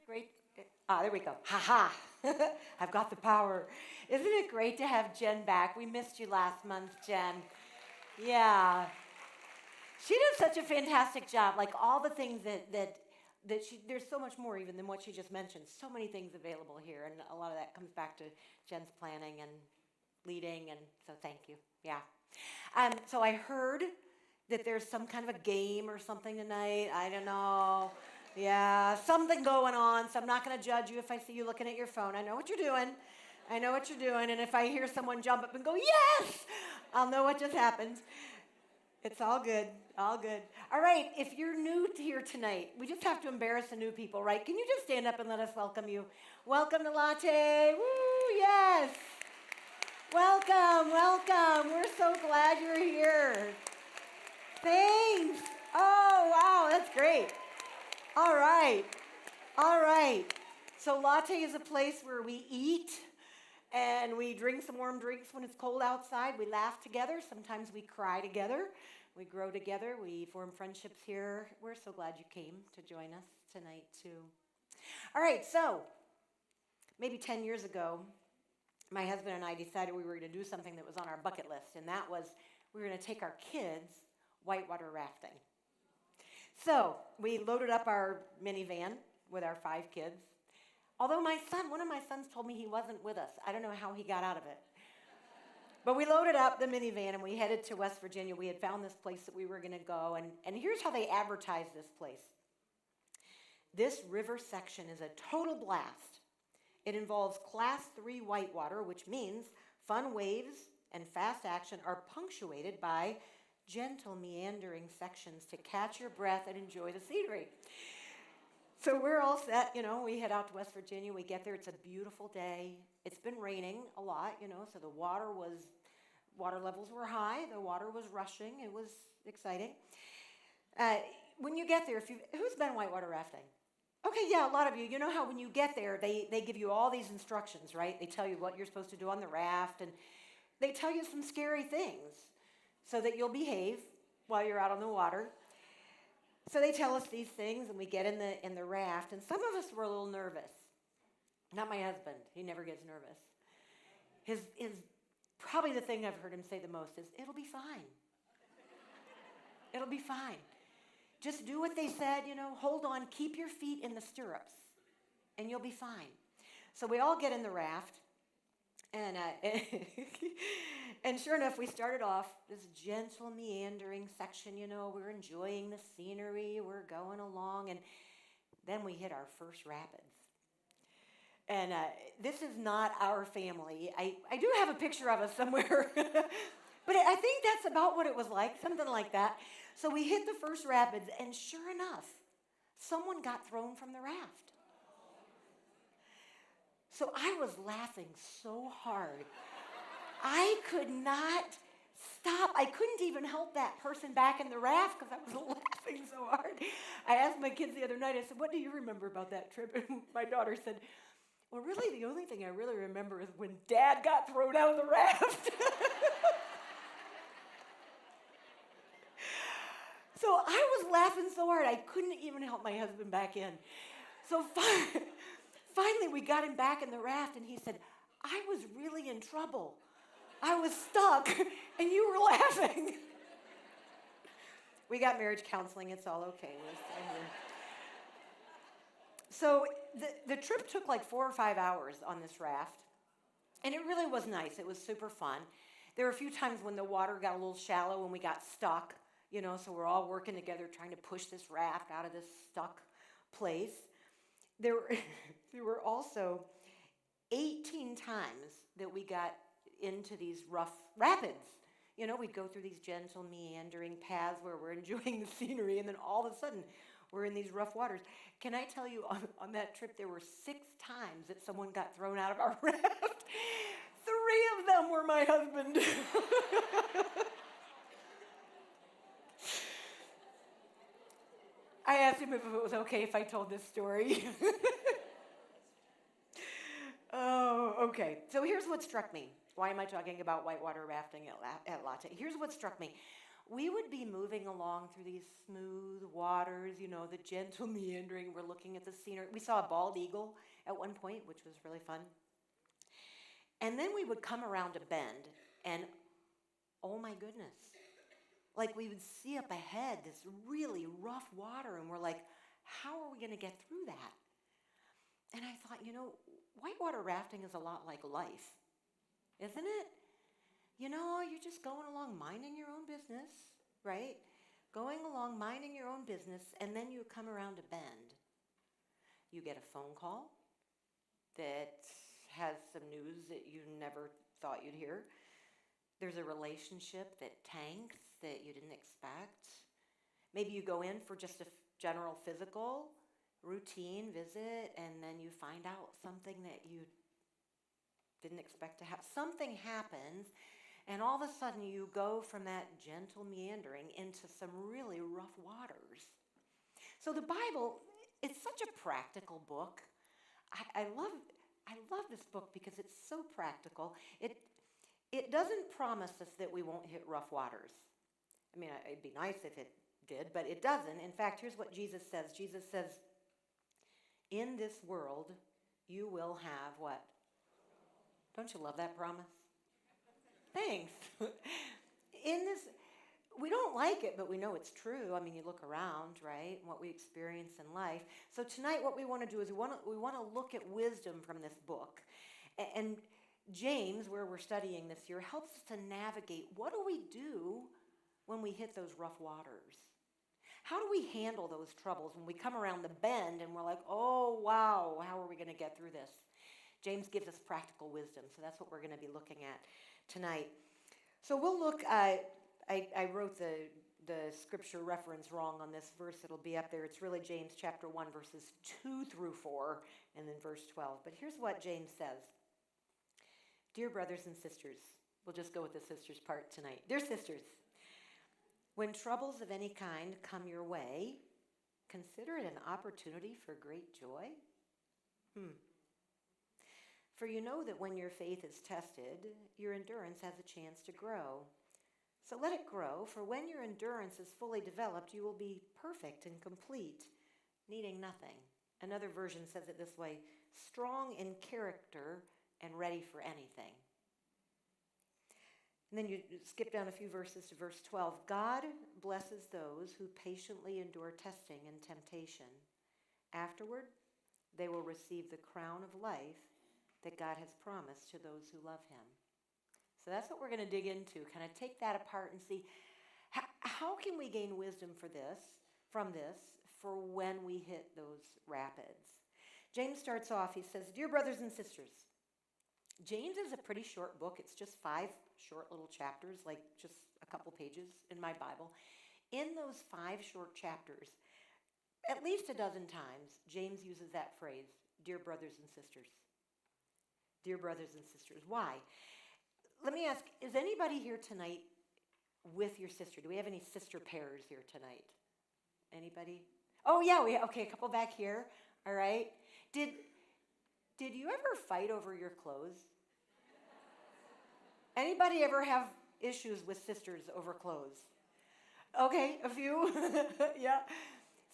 great? There we go. Ha ha. I've got the power. Isn't it great to have Jen back? We missed you last month, Jen. Yeah. She does such a fantastic job. Like all the things that she, there's so much more even than what she just mentioned. So many things available here. And a lot of that comes back to Jen's planning and leading. And so thank you. Yeah. So I heard that there's some kind of a game or something tonight. I don't know. Yeah, something going on. So I'm not going to judge you if I see you looking at your phone. I know what you're doing. I know what you're doing. And if I hear someone jump up and go, yes, I'll know what just happened. It's all good. All good. All right, if you're new here tonight, we just have to embarrass the new people, right? Can you just stand up and let us welcome you? Welcome to Latte. Woo, yes. Welcome, welcome. We're so glad you're here. Thanks. Oh, wow, that's great. All right. All right. So Latte is a place where we eat and we drink some warm drinks when it's cold outside. We laugh together. Sometimes we cry together. We grow together. We form friendships here. We're so glad you came to join us tonight, too. All right, so maybe 10 years ago, my husband and I decided we were going to do something that was on our bucket list, and that was we were going to take our kids whitewater rafting. So we loaded up our minivan with our 5 kids. Although one of my sons told me he wasn't with us. I don't know how he got out of it. But we loaded up the minivan and we headed to West Virginia. We had found this place that we were going to go. And here's how they advertised this place. This river section is a total blast. It involves Class 3 whitewater, which means fun waves and fast action are punctuated by gentle meandering sections to catch your breath and enjoy the scenery. So we're all set, we head out to West Virginia, we get there, it's a beautiful day. It's been raining a lot, so the water levels were high, the water was rushing, it was exciting. When you get there, who's been whitewater rafting? Okay, yeah, a lot of you. You know how when you get there, they give you all these instructions, right? They tell you what you're supposed to do on the raft, and they tell you some scary things so that you'll behave while you're out on the water. So they tell us these things, and we get in the raft, and some of us were a little nervous. Not my husband. He never gets nervous. His probably the thing I've heard him say the most is, it'll be fine. It'll be fine. Just do what they said, hold on, keep your feet in the stirrups, and you'll be fine. So we all get in the raft, and and sure enough, we started off this gentle meandering section, we're enjoying the scenery, we're going along, and then we hit our first rapids. And this is not our family. I do have a picture of us somewhere, but I think that's about what it was like, something like that. So we hit the first rapids, and sure enough, someone got thrown from the raft. So I was laughing so hard. I could not stop. I couldn't even help that person back in the raft because I was laughing so hard. I asked my kids the other night, I said, what do you remember about that trip? And my daughter said, well, really, the only thing I really remember is when Dad got thrown out of the raft. So I was laughing so hard, I couldn't even help my husband back in. So finally, we got him back in the raft, and he said, I was really in trouble. I was stuck, and you were laughing. We got marriage counseling. It's all okay. So the trip took like 4 or 5 hours on this raft, and it really was nice. It was super fun. There were a few times when the water got a little shallow and we got stuck, so we're all working together trying to push this raft out of this stuck place. There were also 18 times that we got into these rough rapids. We'd go through these gentle meandering paths where we're enjoying the scenery, and then all of a sudden, we're in these rough waters. Can I tell you, on that trip, there were 6 times that someone got thrown out of our raft. 3 of them were my husband. I asked him if it was okay if I told this story. Oh, okay. So here's what struck me. Why am I talking about whitewater rafting at Latte? Here's what struck me. we would be moving along through these smooth waters, the gentle meandering. We're looking at the scenery. We saw a bald eagle at one point, which was really fun. And then we would come around a bend, and oh my goodness, like we would see up ahead this really rough water, and we're like, how are we going to get through that? And I thought, whitewater rafting is a lot like life, isn't it? You're just going along minding your own business, right? Going along minding your own business, and then you come around a bend. You get a phone call that has some news that you never thought you'd hear. There's a relationship that tanks that you didn't expect. Maybe you go in for just a general physical routine visit, and then you find out something that you didn't expect to happen. Something happens, and all of a sudden you go from that gentle meandering into some really rough waters. So the Bible, it's such a practical book. I love this book because it's so practical. It doesn't promise us that we won't hit rough waters. I mean, it'd be nice if it did, but it doesn't. In fact, here's what Jesus says. Jesus says, in this world, you will have what? Don't you love that promise? Thanks. We don't like it, but we know it's true. I mean, you look around, right, and what we experience in life. So tonight what we want to do is we want to look at wisdom from this book. And James, where we're studying this year, helps us to navigate what do we do when we hit those rough waters? How do we handle those troubles when we come around the bend and we're like, oh, wow, how are we going to get through this? James gives us practical wisdom, so that's what we're going to be looking at tonight. So we'll look, I wrote the scripture reference wrong on this verse. It'll be up there. It's really James chapter 1, verses 2 through 4, and then verse 12. But here's what James says. Dear brothers and sisters, we'll just go with the sisters part tonight. Dear sisters, when troubles of any kind come your way, consider it an opportunity for great joy. For you know that when your faith is tested, your endurance has a chance to grow. So let it grow, for when your endurance is fully developed, you will be perfect and complete, needing nothing. Another version says it this way, strong in character and ready for anything. And then you skip down a few verses to verse 12. God blesses those who patiently endure testing and temptation. Afterward, they will receive the crown of life that God has promised to those who love him. So that's what we're going to dig into, kind of take that apart and see how can we gain wisdom from this for when we hit those rapids. James starts off, he says, Dear brothers and sisters, James is a pretty short book. It's just 5 short little chapters, like just a couple pages in my Bible. In those 5 short chapters, at least a dozen times, James uses that phrase, dear brothers and sisters. Dear brothers and sisters. Why? Let me ask, is anybody here tonight with your sister? Do we have any sister pairs here tonight? Anybody? Oh, yeah, okay, a couple back here. All right. Did you ever fight over your clothes? Anybody ever have issues with sisters over clothes? Okay, a few. Yeah.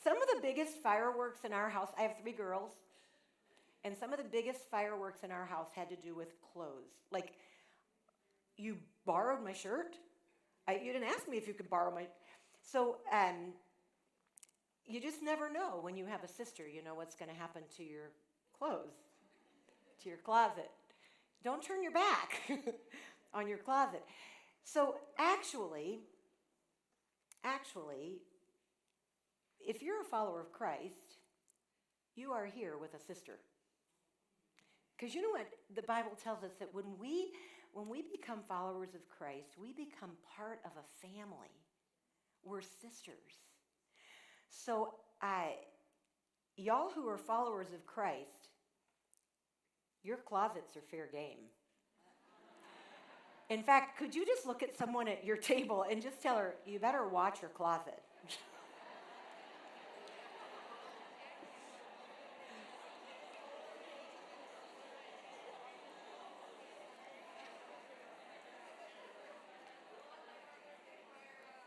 Some of the biggest fireworks in our house, I have 3 girls, and some of the biggest fireworks in our house had to do with clothes. Like, you borrowed my shirt? You didn't ask me if you could borrow my... So, you just never know when you have a sister, what's going to happen to your clothes, to your closet. Don't turn your back on your closet. So actually, if you're a follower of Christ, you are here with a sister. Because you know what the Bible tells us, that when we become followers of Christ, we become part of a family. We're sisters. So y'all who are followers of Christ, your closets are fair game. In fact, could you just look at someone at your table and just tell her, you better watch your closet.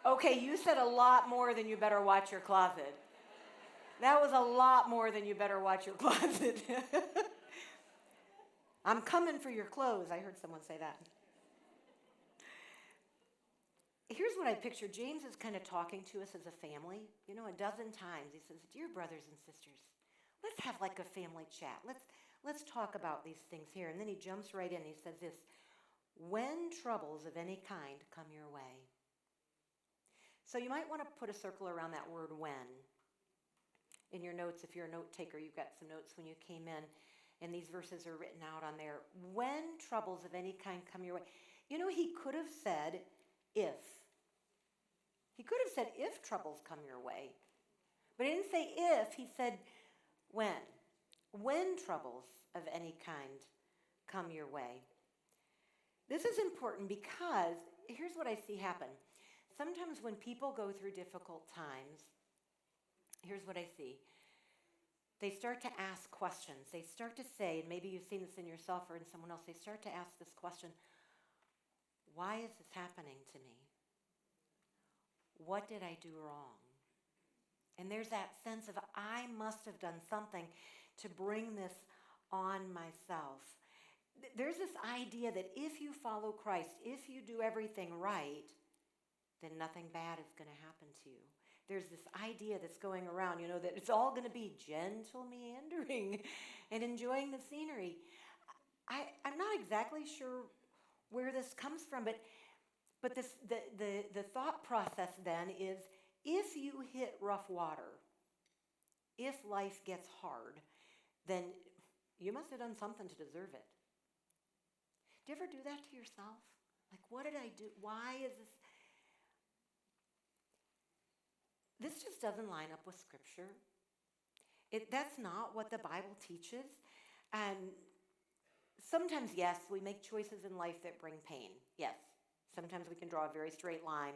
Okay, you said a lot more than you better watch your closet. That was a lot more than you better watch your closet. I'm coming for your clothes. I heard someone say that. Here's what I picture. James is kind of talking to us as a family, a dozen times. He says, "Dear brothers and sisters, let's have like a family chat. Let's talk about these things here." And then he jumps right in. He says this, "When troubles of any kind come your way." So you might want to put a circle around that word "when." In your notes, if you're a note taker, you've got some notes when you came in, and these verses are written out on there. When troubles of any kind come your way. He could have said if. He could have said if troubles come your way. But he didn't say if, he said when. When troubles of any kind come your way. This is important because here's what I see happen. Sometimes when people go through difficult times, here's what I see. They start to ask questions. They start to say, and maybe you've seen this in yourself or in someone else, they start to ask this question, why is this happening to me? What did I do wrong? And there's that sense of I must have done something to bring this on myself. There's this idea that if you follow Christ, if you do everything right, then nothing bad is going to happen to you. There's this idea that's going around, that it's all going to be gentle meandering and enjoying the scenery. I'm not exactly sure where this comes from, but this the thought process then is if you hit rough water, if life gets hard, then you must have done something to deserve it. Do you ever do that to yourself? Like, what did I do? Why is this? This just doesn't line up with Scripture. That's not what the Bible teaches. And sometimes, yes, we make choices in life that bring pain. Yes, sometimes we can draw a very straight line.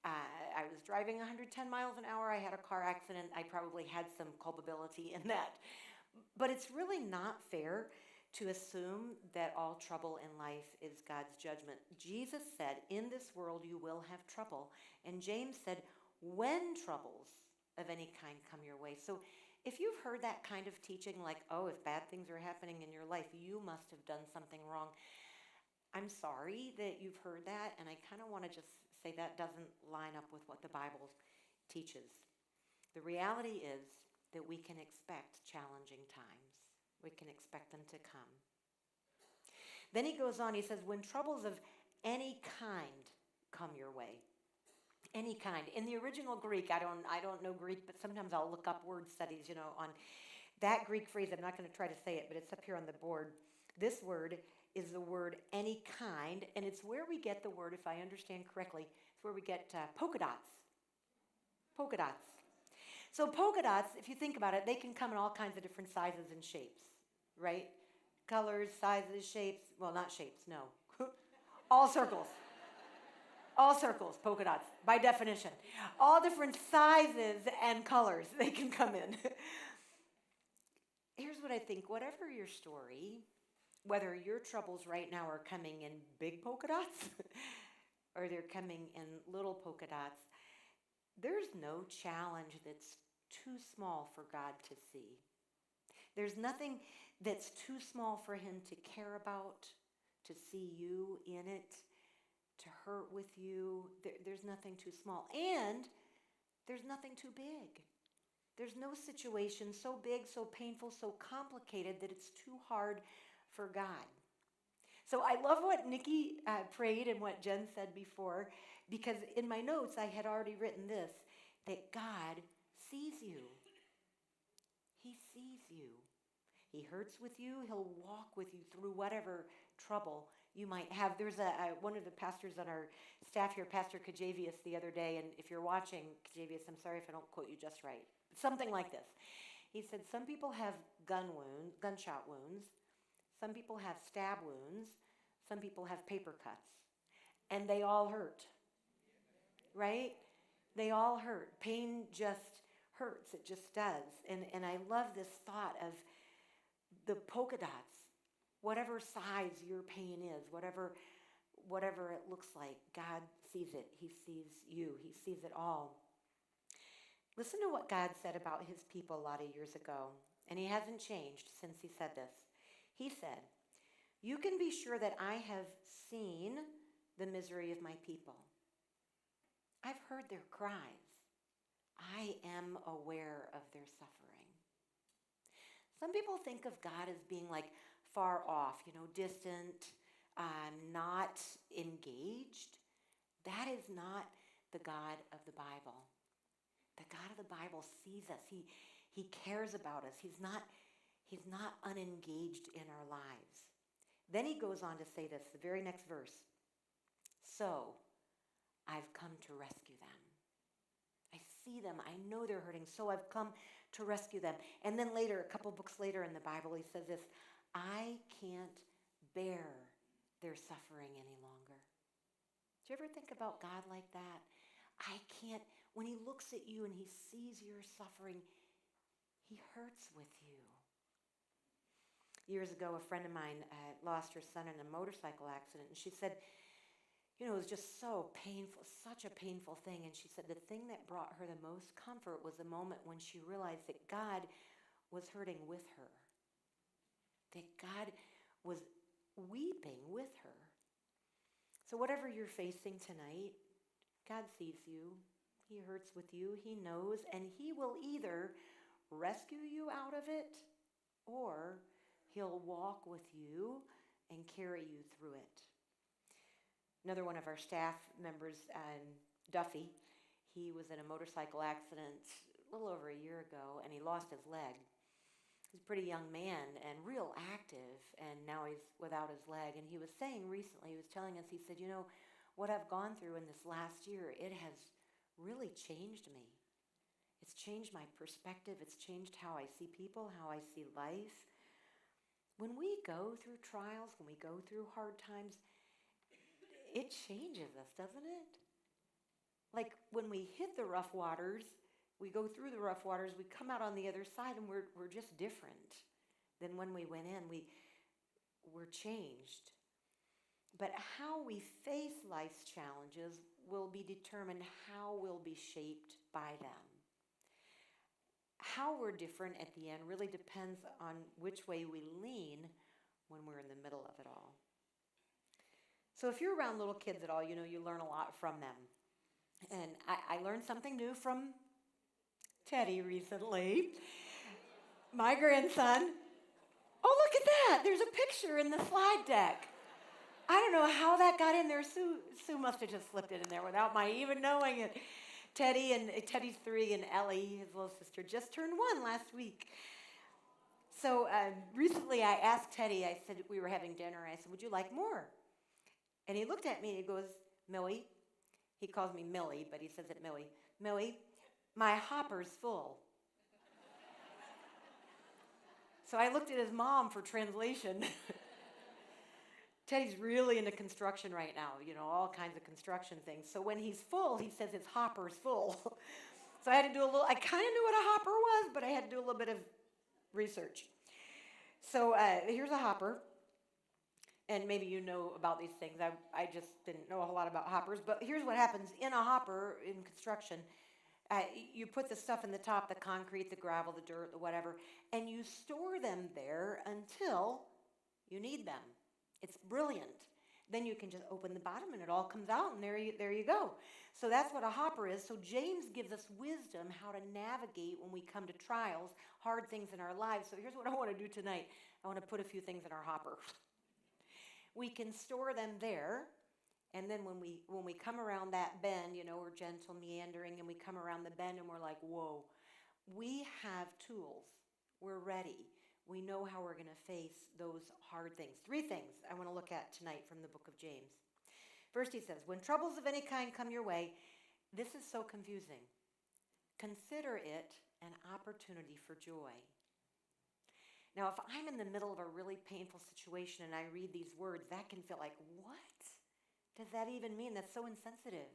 I was driving 110 miles an hour. I had a car accident. I probably had some culpability in that. But it's really not fair to assume that all trouble in life is God's judgment. Jesus said, in this world you will have trouble. And James said, when troubles of any kind come your way. So if you've heard that kind of teaching, like, oh, if bad things are happening in your life, you must have done something wrong. I'm sorry that you've heard that, and I kind of want to just say that doesn't line up with what the Bible teaches. The reality is that we can expect challenging times. We can expect them to come. Then he goes on, he says, when troubles of any kind come your way. Any kind. In the original Greek, I don't know Greek, but sometimes I'll look up word studies, on that Greek phrase. I'm not going to try to say it, but it's up here on the board. This word is the word any kind, and it's where we get the word, if I understand correctly, it's where we get polka dots. Polka dots. So polka dots, if you think about it, they can come in all kinds of different sizes and shapes, right? Colors, sizes, shapes. Well, not shapes, no. All circles. All circles, polka dots, by definition. All different sizes and colors they can come in. Here's what I think. Whatever your story, whether your troubles right now are coming in big polka dots or they're coming in little polka dots, there's no challenge that's too small for God to see. There's nothing that's too small for him to care about, to see you in it, to hurt with you. There's nothing too small. And there's nothing too big. There's no situation so big, so painful, so complicated that it's too hard for God. So I love what Nikki prayed and what Jen said before, because in my notes I had already written this, that God sees you. He sees you. He hurts with you. He'll walk with you through whatever trouble you might have. There's one of the pastors on our staff here, Pastor Kajavius, the other day, and if you're watching, Kajavius, I'm sorry if I don't quote you just right. Something like this. He said, some people have gunshot wounds. Some people have stab wounds. Some people have paper cuts. And they all hurt. Right? They all hurt. Pain just hurts. It just does. And I love this thought of the polka dots. Whatever size your pain is, whatever whatever it looks like, God sees it. He sees you. He sees it all. Listen to what God said about his people a lot of years ago, and he hasn't changed since he said this. He said, "You can be sure that I have seen the misery of my people. I've heard their cries. I am aware of their suffering." Some people think of God as being like far off, distant, not engaged. That is not the God of the Bible. The God of the Bible sees us. He cares about us. He's not unengaged in our lives. Then he goes on to say this, the very next verse. "So I've come to rescue them. I see them. I know they're hurting, so I've come to rescue them." And then later, a couple books later in the Bible, he says this, "I can't bear their suffering any longer." Do you ever think about God like that? When he looks at you and he sees your suffering, he hurts with you. Years ago, a friend of mine lost her son in a motorcycle accident, and she said, it was just so painful, such a painful thing. And she said the thing that brought her the most comfort was the moment when she realized that God was hurting with her, that God was weeping with her. So whatever you're facing tonight, God sees you. He hurts with you. He knows, and he will either rescue you out of it, or he'll walk with you and carry you through it. Another one of our staff members, Duffy, he was in a motorcycle accident a little over a year ago, and he lost his leg. He's a pretty young man and real active, and now he's without his leg. And he was saying recently, he was telling us, he said, what I've gone through in this last year, it has really changed me. It's changed my perspective. It's changed how I see people, how I see life. When we go through trials, when we go through hard times, it changes us, doesn't it? Like when we hit the rough waters, we go through the rough waters, we come out on the other side, and we're just different than when we went in. We're changed. But how we face life's challenges will be determined how we'll be shaped by them. How we're different at the end really depends on which way we lean when we're in the middle of it all. So if you're around little kids at all, you learn a lot from them. And I learned something new from Teddy recently. My grandson. Oh, look at that. There's a picture in the slide deck. I don't know how that got in there. Sue must have just slipped it in there without my even knowing it. Teddy's 3, and Ellie, his little sister, just turned 1 last week. So recently I asked Teddy, I said, we were having dinner, I said, would you like more? And he looked at me and he goes, Millie, he calls me Millie, but he says it Millie, Millie, my hopper's full. So I looked at his mom for translation. Teddy's really into construction right now, all kinds of construction things. So when he's full, he says his hopper's full. So I had to do I kind of knew what a hopper was, but I had to do a little bit of research. So here's a hopper. And maybe you know about these things. I just didn't know a whole lot about hoppers. But here's what happens in a hopper in construction. You put the stuff in the top, the concrete, the gravel, the dirt, the whatever, and you store them there until you need them. It's brilliant. Then you can just open the bottom and it all comes out, and there you go. So that's what a hopper is. So James gives us wisdom how to navigate when we come to trials, hard things in our lives. So here's what I want to do tonight. I want to put a few things in our hopper. We can store them there, and then when we come around that bend, we're gentle, meandering, and we come around the bend and we're like, whoa, we have tools. We're ready. We know how we're going to face those hard things. 3 things I want to look at tonight from the book of James. First, he says, when troubles of any kind come your way, this is so confusing. Consider it an opportunity for joy. Now, if I'm in the middle of a really painful situation and I read these words, that can feel like, what does that even mean? That's so insensitive.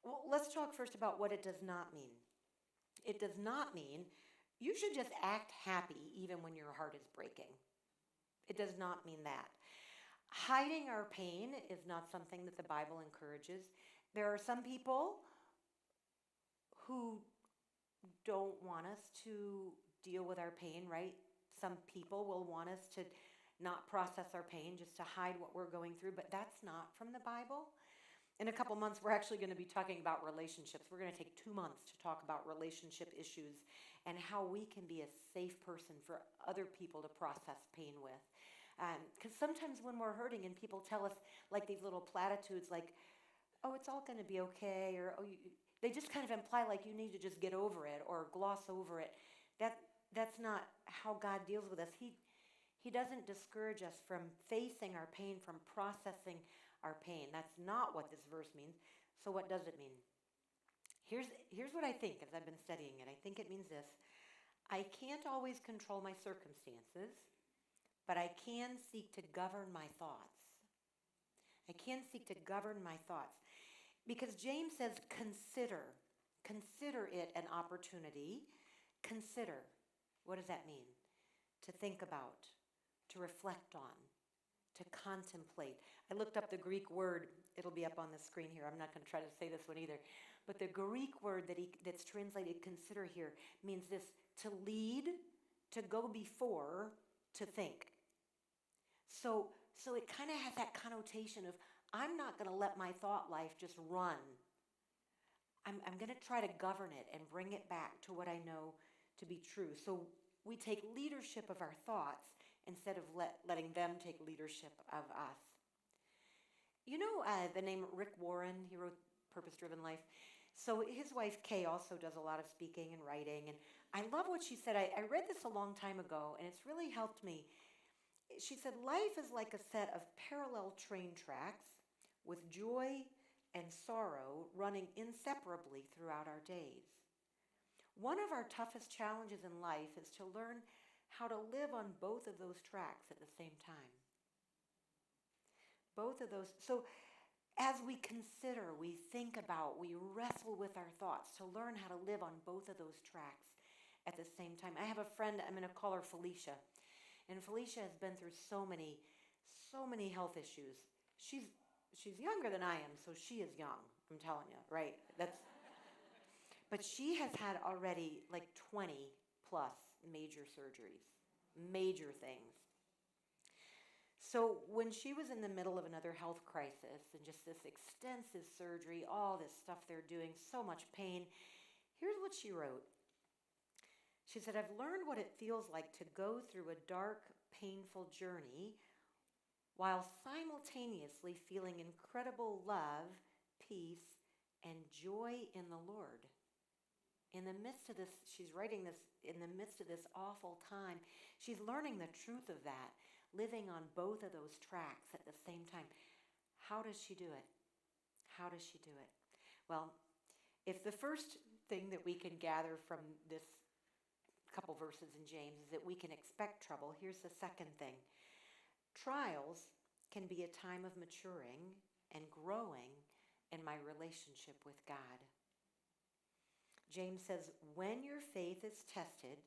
Well, let's talk first about what it does not mean. It does not mean you should just act happy even when your heart is breaking. It does not mean that. Hiding our pain is not something that the Bible encourages. There are some people who don't want us to deal with our pain, right? Some people will want us to not process our pain, just to hide what we're going through, but that's not from the Bible. In a couple months, we're actually going to be talking about relationships. We're going to take 2 months to talk about relationship issues and how we can be a safe person for other people to process pain with. Because sometimes when we're hurting and people tell us like these little platitudes like, oh, it's all going to be okay, or oh, they just kind of imply like you need to just get over it or gloss over it. That's not how God deals with us. He doesn't discourage us from facing our pain, from processing our pain. That's not what this verse means. So what does it mean? Here's what I think as I've been studying it. I think it means this. I can't always control my circumstances, but I can seek to govern my thoughts. I can seek to govern my thoughts. Because James says, consider. Consider it an opportunity. Consider. What does that mean? To think about, to reflect on, to contemplate. I looked up the Greek word. It'll be up on the screen here. I'm not going to try to say this one either. But the Greek word that's translated consider here means this: to lead, to go before, to think. So it kind of has that connotation of I'm not going to let my thought life just run. I'm going to try to govern it and bring it back to what I know to be true. So we take leadership of our thoughts instead of letting them take leadership of us. You know the name Rick Warren, he wrote Purpose Driven Life. So his wife Kay also does a lot of speaking and writing. And I love what she said. I read this a long time ago, and it's really helped me. She said, life is like a set of parallel train tracks with joy and sorrow running inseparably throughout our days. One of our toughest challenges in life is to learn how to live on both of those tracks at the same time. Both of those. So as we consider, we think about, we wrestle with our thoughts to learn how to live on both of those tracks at the same time. I have a friend, I'm going to call her Felicia. And Felicia has been through so many health issues. She's younger than I am, so she is young, I'm telling you, right? But she has had already like 20 plus major surgeries, major things. So when she was in the middle of another health crisis and just this extensive surgery, all this stuff they're doing, so much pain, here's what she wrote. She said, I've learned what it feels like to go through a dark, painful journey while simultaneously feeling incredible love, peace, and joy in the Lord. In the midst of this, she's writing this in the midst of this awful time. She's learning the truth of that, living on both of those tracks at the same time. How does she do it? How does she do it? Well, if the first thing that we can gather from this couple verses in James is that we can expect trouble, here's the second thing. Trials can be a time of maturing and growing in my relationship with God. James says, when your faith is tested,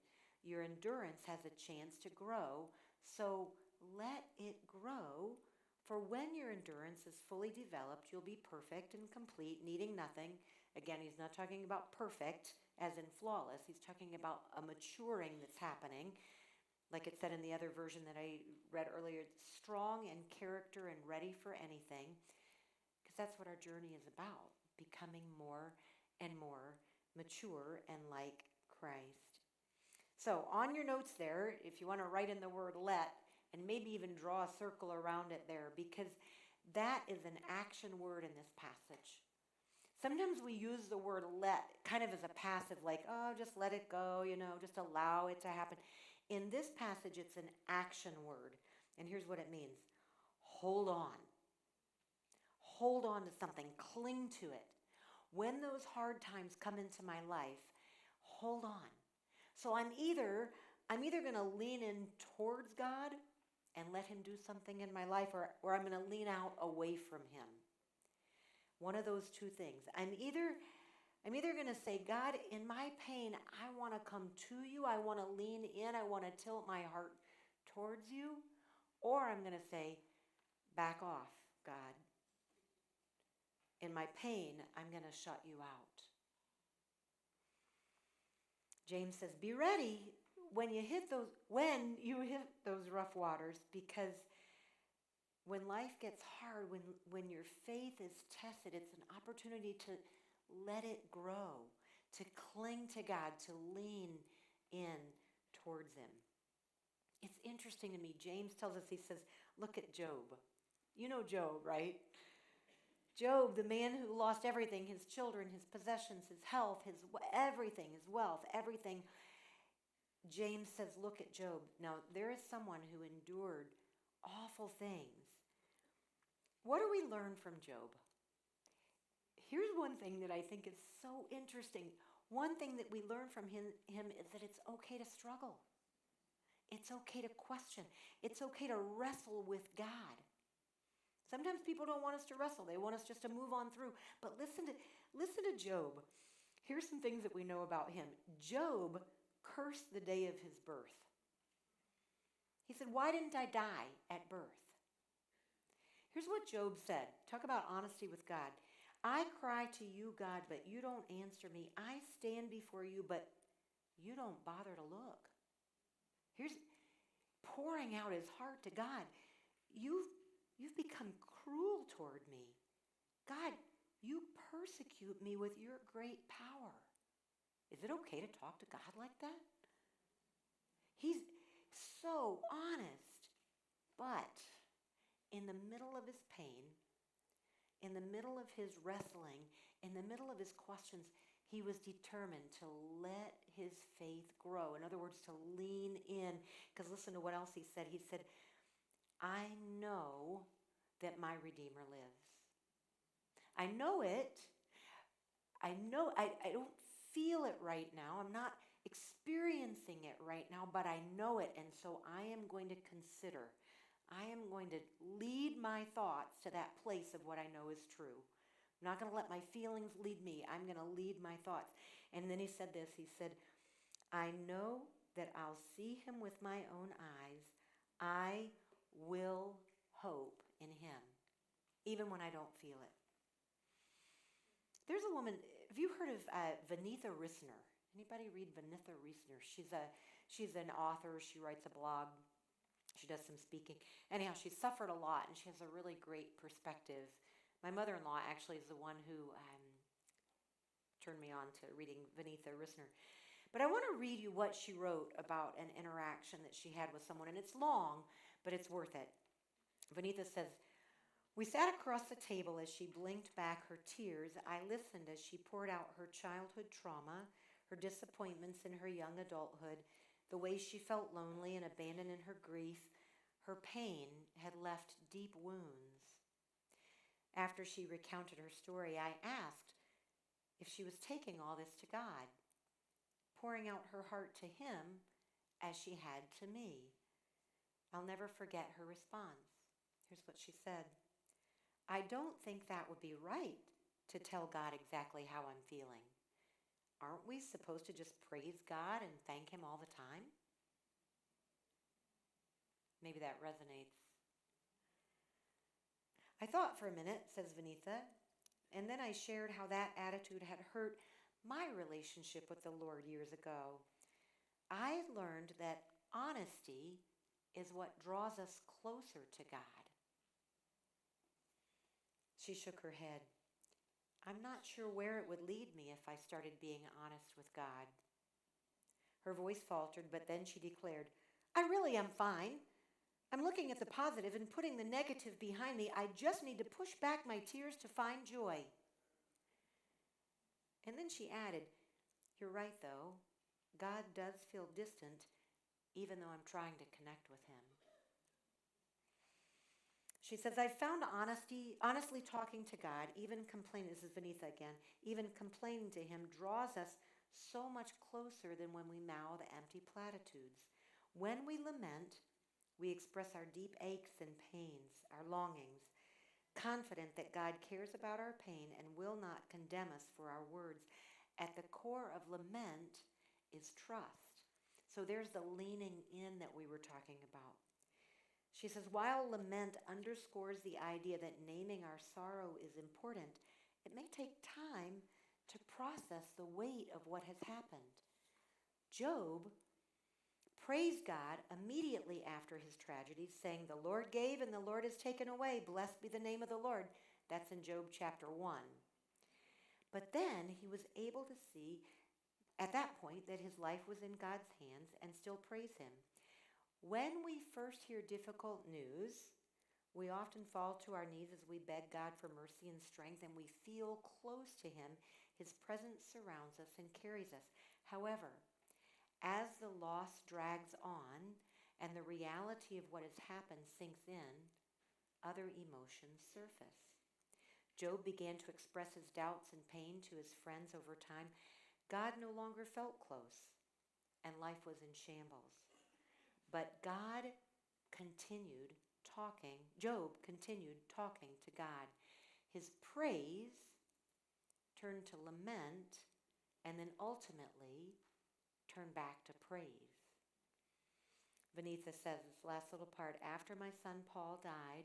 your endurance has a chance to grow, so let it grow. For when your endurance is fully developed, you'll be perfect and complete, needing nothing. Again, he's not talking about perfect as in flawless. He's talking about a maturing that's happening. Like it said in the other version that I read earlier, strong in character and ready for anything. Because that's what our journey is about, becoming more and more mature and like Christ. So on your notes there, if you want to write in the word let, and maybe even draw a circle around it there, because that is an action word in this passage. Sometimes we use the word let kind of as a passive, like, oh, just let it go, just allow it to happen. In this passage, it's an action word. And here's what it means. Hold on. Hold on to something. Cling to it. When those hard times come into my life, hold on. So I'm either going to lean in towards God and let him do something in my life, or I'm going to lean out away from him. One of those two things. I'm either going to say, God, in my pain, I want to come to you. I want to lean in. I want to tilt my heart towards you. Or I'm going to say, Back off, God. In my pain, I'm going to shut you out. James says, be ready when you hit those rough waters, because when life gets hard, when your faith is tested, it's an opportunity to let it grow, to cling to God, to lean in towards him. It's interesting to me. James tells us, he says, look at Job. You know Job, right? Job, the man who lost everything, his children, his possessions, his health, his everything, his wealth, everything. James says, look at Job. Now, there is someone who endured awful things. What do we learn from Job? Here's one thing that I think is so interesting. One thing that we learn from him is that it's okay to struggle. It's okay to question. It's okay to wrestle with God. Sometimes people don't want us to wrestle. They want us just to move on through. But listen to Job. Here's some things that we know about him. Job cursed the day of his birth. He said, why didn't I die at birth? Here's what Job said. Talk about honesty with God. I cry to you, God, but you don't answer me. I stand before you, but you don't bother to look. Here's pouring out his heart to God. You've become cruel toward me. God, you persecute me with your great power. Is it okay to talk to God like that? He's so honest. But in the middle of his pain, in the middle of his wrestling, in the middle of his questions, he was determined to let his faith grow. In other words, to lean in. Because listen to what else he said. He said, I know that my Redeemer lives. I know it. I don't feel it right now. I'm not experiencing it right now, but I know it. And so I am going to consider. I am going to lead my thoughts to that place of what I know is true. I'm not going to let my feelings lead me. I'm going to lead my thoughts. And then he said this. He said, I know that I'll see him with my own eyes. I will hope in him, even when I don't feel it. There's a woman, have you heard of Vanitha Rissner? Anybody read Vanitha Rissner? She's an author. She writes a blog. She does some speaking. Anyhow, she's suffered a lot, and she has a really great perspective. My mother-in-law actually is the one who turned me on to reading Vanitha Rissner. But I want to read you what she wrote about an interaction that she had with someone, and it's long, but it's worth it. Vanitha says, we sat across the table as she blinked back her tears. I listened as she poured out her childhood trauma, her disappointments in her young adulthood, the way she felt lonely and abandoned in her grief. Her pain had left deep wounds. After she recounted her story, I asked if she was taking all this to God, pouring out her heart to him as she had to me. I'll never forget her response. Here's what she said. I don't think that would be right to tell God exactly how I'm feeling. Aren't we supposed to just praise God and thank him all the time? Maybe that resonates. I thought for a minute, says Vanitha, and then I shared how that attitude had hurt my relationship with the Lord years ago. I learned that honesty is what draws us closer to God. She shook her head. I'm not sure where it would lead me if I started being honest with God. Her voice faltered, but then she declared, I really am fine. I'm looking at the positive and putting the negative behind me. I just need to push back my tears to find joy. And then she added, you're right, though. God does feel distant, even though I'm trying to connect with him. She says, I found honestly talking to God, even complaining, this is Vanitha again, even complaining to him draws us so much closer than when we mouth empty platitudes. When we lament, we express our deep aches and pains, our longings, confident that God cares about our pain and will not condemn us for our words. At the core of lament is trust. So there's the leaning in that we were talking about. She says, while lament underscores the idea that naming our sorrow is important, it may take time to process the weight of what has happened. Job praised God immediately after his tragedy, saying, "The Lord gave and the Lord has taken away. Blessed be the name of the Lord." That's in Job chapter 1. But then he was able to see at that point that his life was in God's hands and still praise him. When we first hear difficult news, we often fall to our knees as we beg God for mercy and strength, and we feel close to him. His presence surrounds us and carries us. However, as the loss drags on and the reality of what has happened sinks in, other emotions surface. Job began to express his doubts and pain to his friends over time. God no longer felt close, and life was in shambles. But Job continued talking to God. His praise turned to lament, and then ultimately turned back to praise. Vanitha says this last little part, after my son Paul died,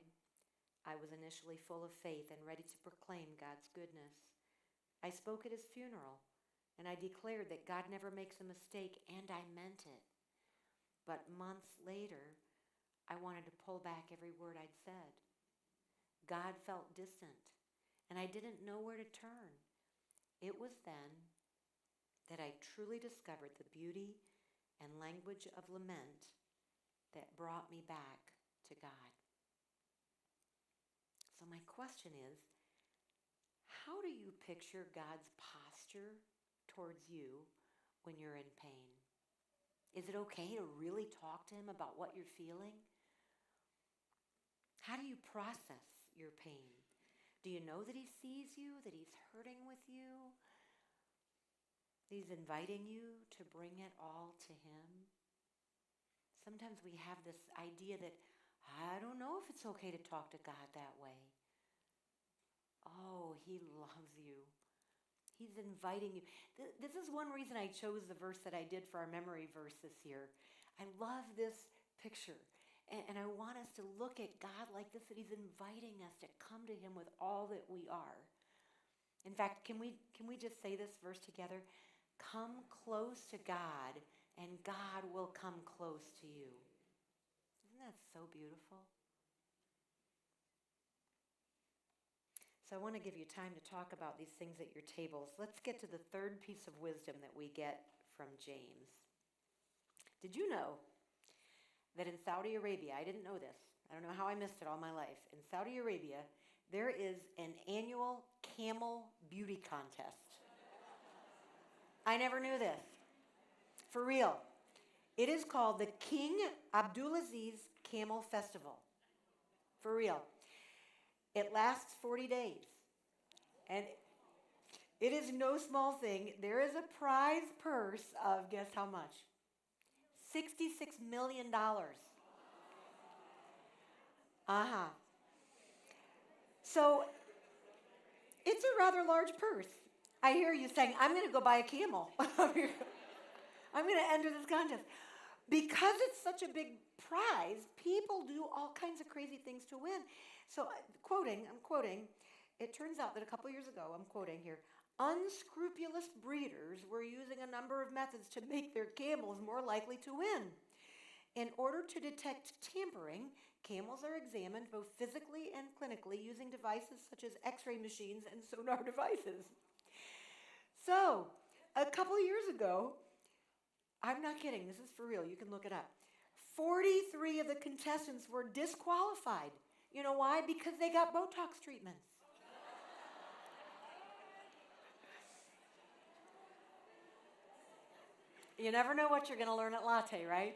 I was initially full of faith and ready to proclaim God's goodness. I spoke at his funeral, and I declared that God never makes a mistake, and I meant it. But months later, I wanted to pull back every word I'd said. God felt distant, and I didn't know where to turn. It was then that I truly discovered the beauty and language of lament that brought me back to God. So my question is, how do you picture God's posture towards you when you're in pain? Is it okay to really talk to him about what you're feeling? How do you process your pain? Do you know that he sees you, that he's hurting with you? He's inviting you to bring it all to him. Sometimes we have this idea that, I don't know if it's okay to talk to God that way. Oh, he loves you. He's inviting you. This is one reason I chose the verse that I did for our memory verse this year. I love this picture. And I want us to look at God like this, that he's inviting us to come to him with all that we are. In fact, can we just say this verse together? Come close to God, and God will come close to you. Isn't that so beautiful? So I want to give you time to talk about these things at your tables. Let's get to the third piece of wisdom that we get from James. Did you know that in Saudi Arabia, I didn't know this, I don't know how I missed it all my life, in Saudi Arabia, there is an annual camel beauty contest. I never knew this. For real. It is called the King Abdulaziz Camel Festival. For real. It lasts 40 days. And it is no small thing. There is a prize purse of, guess how much? $66 million. So it's a rather large purse. I hear you saying, I'm going to go buy a camel. I'm going to enter this contest. Because it's such a big prize, people do all kinds of crazy things to win. So I'm quoting, it turns out that a couple years ago, I'm quoting here, unscrupulous breeders were using a number of methods to make their camels more likely to win. In order to detect tampering, camels are examined both physically and clinically using devices such as x-ray machines and sonar devices. So, a couple of years ago, I'm not kidding, this is for real, you can look it up, 43 of the contestants were disqualified. You know why? Because they got Botox treatments. You never know what you're going to learn at Latte, right?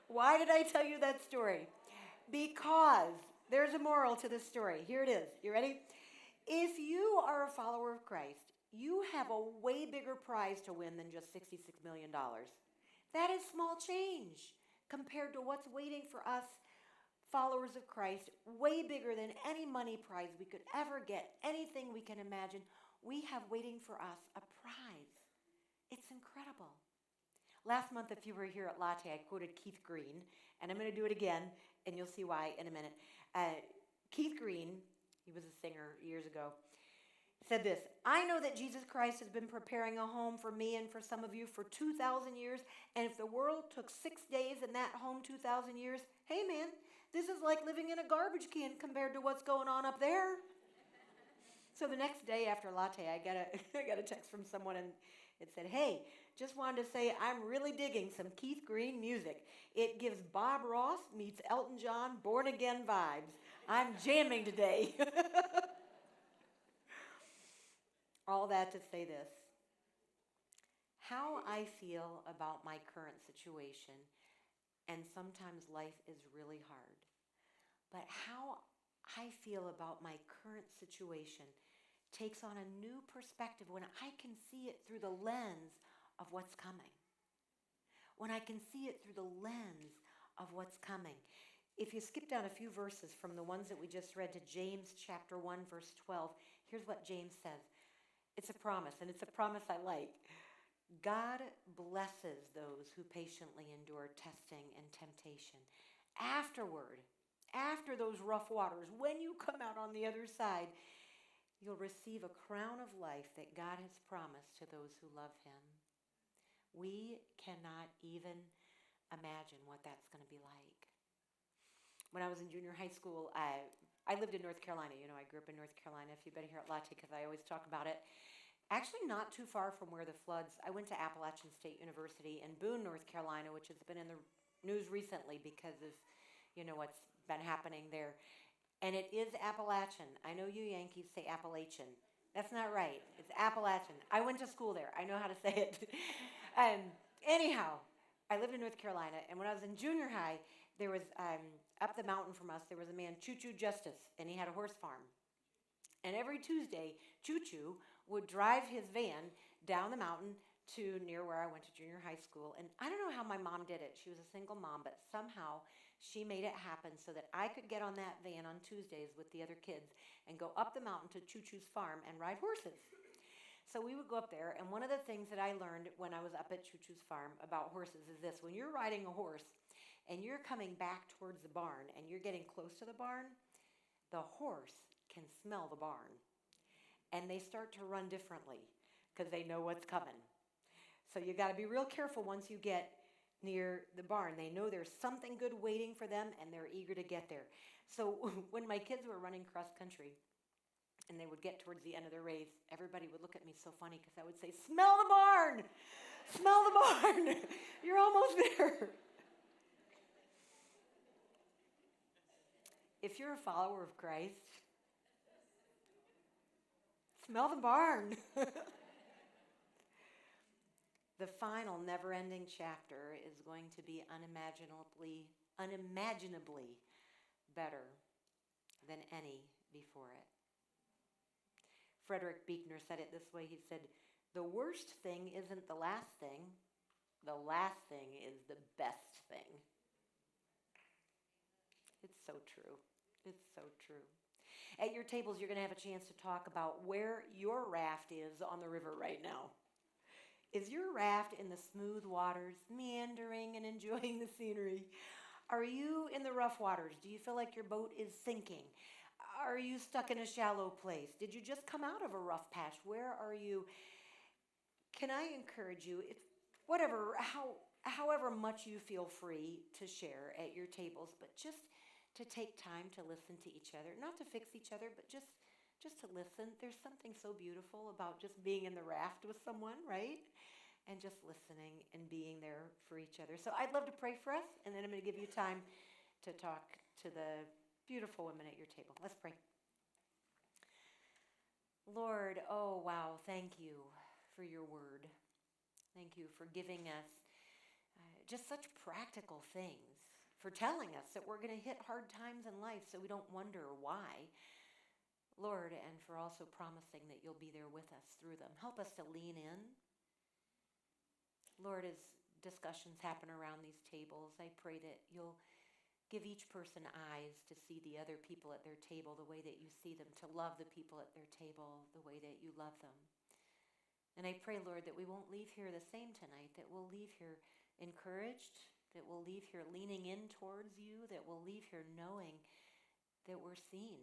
Why did I tell you that story? Because there's a moral to this story. Here it is. You ready? If you are a follower of Christ, you have a way bigger prize to win than just $66 million. That is small change compared to what's waiting for us, followers of Christ, way bigger than any money prize we could ever get, anything we can imagine. We have waiting for us a prize. It's incredible. Last month, if you were here at Latte, I quoted Keith Green, and I'm going to do it again, and you'll see why in a minute. Keith Green, he was a singer years ago, said this: I know that Jesus Christ has been preparing a home for me and for some of you for 2,000 years, and if the world took 6 days in that home 2,000 years, hey man, this is like living in a garbage can compared to what's going on up there. So the next day after Latte, I got a text from someone, and it said, hey, just wanted to say I'm really digging some Keith Green music. It gives Bob Ross meets Elton John Born Again vibes. I'm jamming today. All that to say this: how I feel about my current situation, and sometimes life is really hard, but how I feel about my current situation takes on a new perspective when I can see it through the lens of what's coming. When I can see it through the lens of what's coming. If you skip down a few verses from the ones that we just read to James chapter 1, verse 12, here's what James says. It's a promise, and it's a promise I like. God blesses those who patiently endure testing and temptation. Afterward, after those rough waters, when you come out on the other side, you'll receive a crown of life that God has promised to those who love him. We cannot even imagine what that's going to be like. When I was in junior high school, I lived in North Carolina. You know, I grew up in North Carolina, if you've been here at Latte, because I always talk about it. Actually, not too far from where the floods, I went to Appalachian State University in Boone, North Carolina, which has been in the news recently because of, you know, what's been happening there. And it is Appalachian. I know you Yankees say Appalachian. That's not right. It's Appalachian. I went to school there. I know how to say it. Anyhow, I lived in North Carolina, and when I was in junior high, there was, up the mountain from us, there was a man, Choo-Choo Justice, and he had a horse farm. And every Tuesday, Choo-Choo would drive his van down the mountain to near where I went to junior high school. And I don't know how my mom did it. She was a single mom, but somehow she made it happen so that I could get on that van on Tuesdays with the other kids and go up the mountain to Choo-Choo's farm and ride horses. So we would go up there, and one of the things that I learned when I was up at Choo-Choo's farm about horses is this: when you're riding a horse and you're coming back towards the barn and you're getting close to the barn, the horse can smell the barn. And they start to run differently because they know what's coming. So you got to be real careful once you get near the barn. They know there's something good waiting for them, and they're eager to get there. So when my kids were running cross country and they would get towards the end of the race, everybody would look at me so funny because I would say, smell the barn! Smell the barn! You're almost there. If you're a follower of Christ, smell the barn. The final never-ending chapter is going to be unimaginably better than any before it. Frederick Buechner said it this way. He said, the worst thing isn't the last thing is the best thing. It's so true. It's so true. At your tables, you're going to have a chance to talk about where your raft is on the river right now. Is your raft in the smooth waters, meandering and enjoying the scenery? Are you in the rough waters? Do you feel like your boat is sinking? Are you stuck in a shallow place? Did you just come out of a rough patch? Where are you? Can I encourage you, however much you feel free to share at your tables, but just to take time to listen to each other, not to fix each other, but just to listen. There's something so beautiful about just being in the raft with someone, right? And just listening and being there for each other. So I'd love to pray for us, and then I'm going to give you time to talk to the beautiful women at your table. Let's pray. Lord, oh wow, thank you for your word. Thank you for giving us just such practical things, for telling us that we're going to hit hard times in life so we don't wonder why. Lord, and for also promising that you'll be there with us through them. Help us to lean in. Lord, as discussions happen around these tables, I pray that you'll give each person eyes to see the other people at their table the way that you see them, to love the people at their table the way that you love them. And I pray, Lord, that we won't leave here the same tonight, that we'll leave here encouraged, that we'll leave here leaning in towards you, that we'll leave here knowing that we're seen,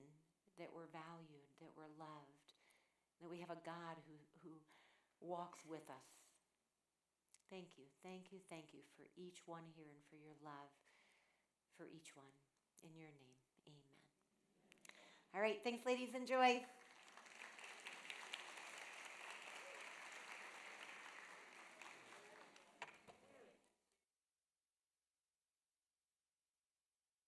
that we're valued, that we're loved, that we have a God who walks with us. Thank you, thank you, thank you for each one here and for your love for each one. In your name, amen. All right, thanks, ladies. Enjoy.